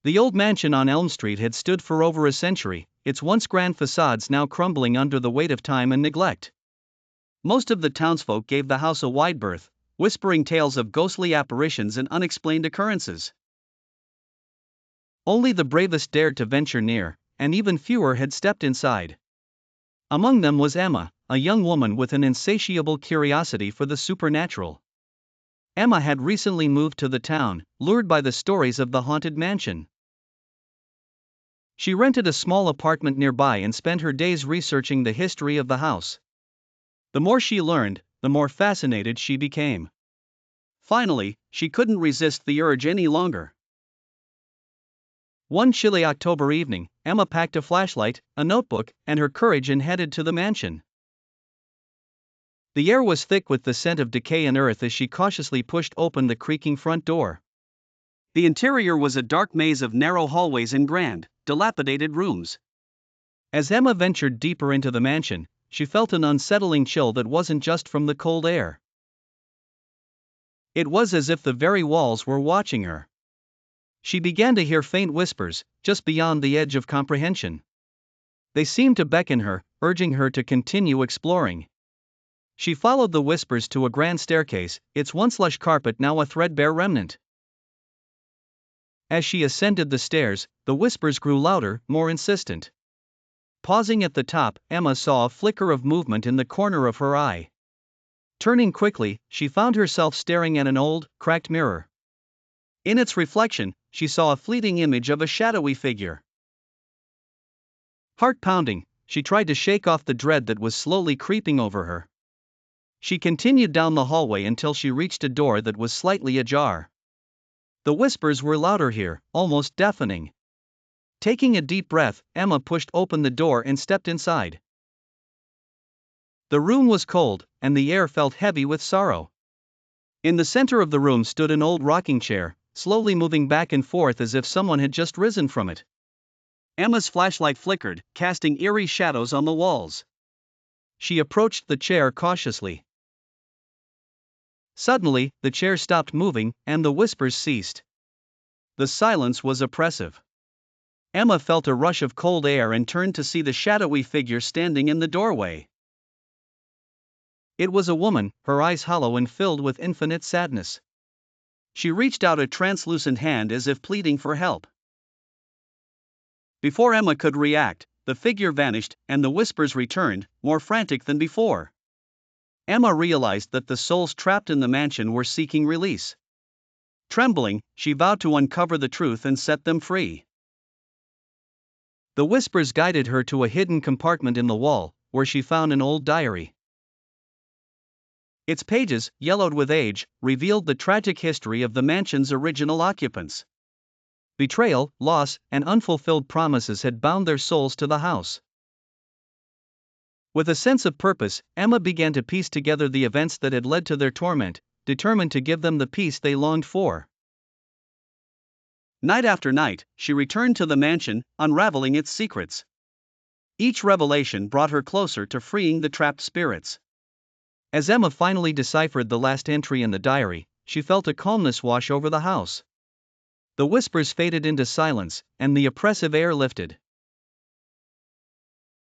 The old mansion on Elm Street had stood for over a century, its once grand facades now crumbling under the weight of time and neglect. Most of the townsfolk gave the house a wide berth, whispering tales of ghostly apparitions and unexplained occurrences. Only the bravest dared to venture near, and even fewer had stepped inside. Among them was Emma, a young woman with an insatiable curiosity for the supernatural. Emma had recently moved to the town, lured by the stories of the haunted mansion. She rented a small apartment nearby and spent her days researching the history of the house. The more she learned, the more fascinated she became. Finally, she couldn't resist the urge any longer. One chilly October evening, Emma packed a flashlight, a notebook, and her courage and headed to the mansion. The air was thick with the scent of decay and earth as she cautiously pushed open the creaking front door. The interior was a dark maze of narrow hallways and grand, dilapidated rooms. As Emma ventured deeper into the mansion, she felt an unsettling chill that wasn't just from the cold air. It was as if the very walls were watching her. She began to hear faint whispers, just beyond the edge of comprehension. They seemed to beckon her, urging her to continue exploring. She followed the whispers to a grand staircase, its once lush carpet now a threadbare remnant. As she ascended the stairs, the whispers grew louder, more insistent. Pausing at the top, Emma saw a flicker of movement in the corner of her eye. Turning quickly, she found herself staring at an old, cracked mirror. In its reflection, she saw a fleeting image of a shadowy figure. Heart pounding, she tried to shake off the dread that was slowly creeping over her. She continued down the hallway until she reached a door that was slightly ajar. The whispers were louder here, almost deafening. Taking a deep breath, Emma pushed open the door and stepped inside. The room was cold, and the air felt heavy with sorrow. In the center of the room stood an old rocking chair, slowly moving back and forth as if someone had just risen from it. Emma's flashlight flickered, casting eerie shadows on the walls. She approached the chair cautiously. Suddenly, the chair stopped moving, and the whispers ceased. The silence was oppressive. Emma felt a rush of cold air and turned to see the shadowy figure standing in the doorway. It was a woman, her eyes hollow and filled with infinite sadness. She reached out a translucent hand as if pleading for help. Before Emma could react, the figure vanished, and the whispers returned, more frantic than before. Emma realized that the souls trapped in the mansion were seeking release. Trembling, she vowed to uncover the truth and set them free. The whispers guided her to a hidden compartment in the wall, where she found an old diary. Its pages, yellowed with age, revealed the tragic history of the mansion's original occupants. Betrayal, loss, and unfulfilled promises had bound their souls to the house. With a sense of purpose, Emma began to piece together the events that had led to their torment, determined to give them the peace they longed for. Night after night, she returned to the mansion, unraveling its secrets. Each revelation brought her closer to freeing the trapped spirits. As Emma finally deciphered the last entry in the diary, she felt a calmness wash over the house. The whispers faded into silence, and the oppressive air lifted.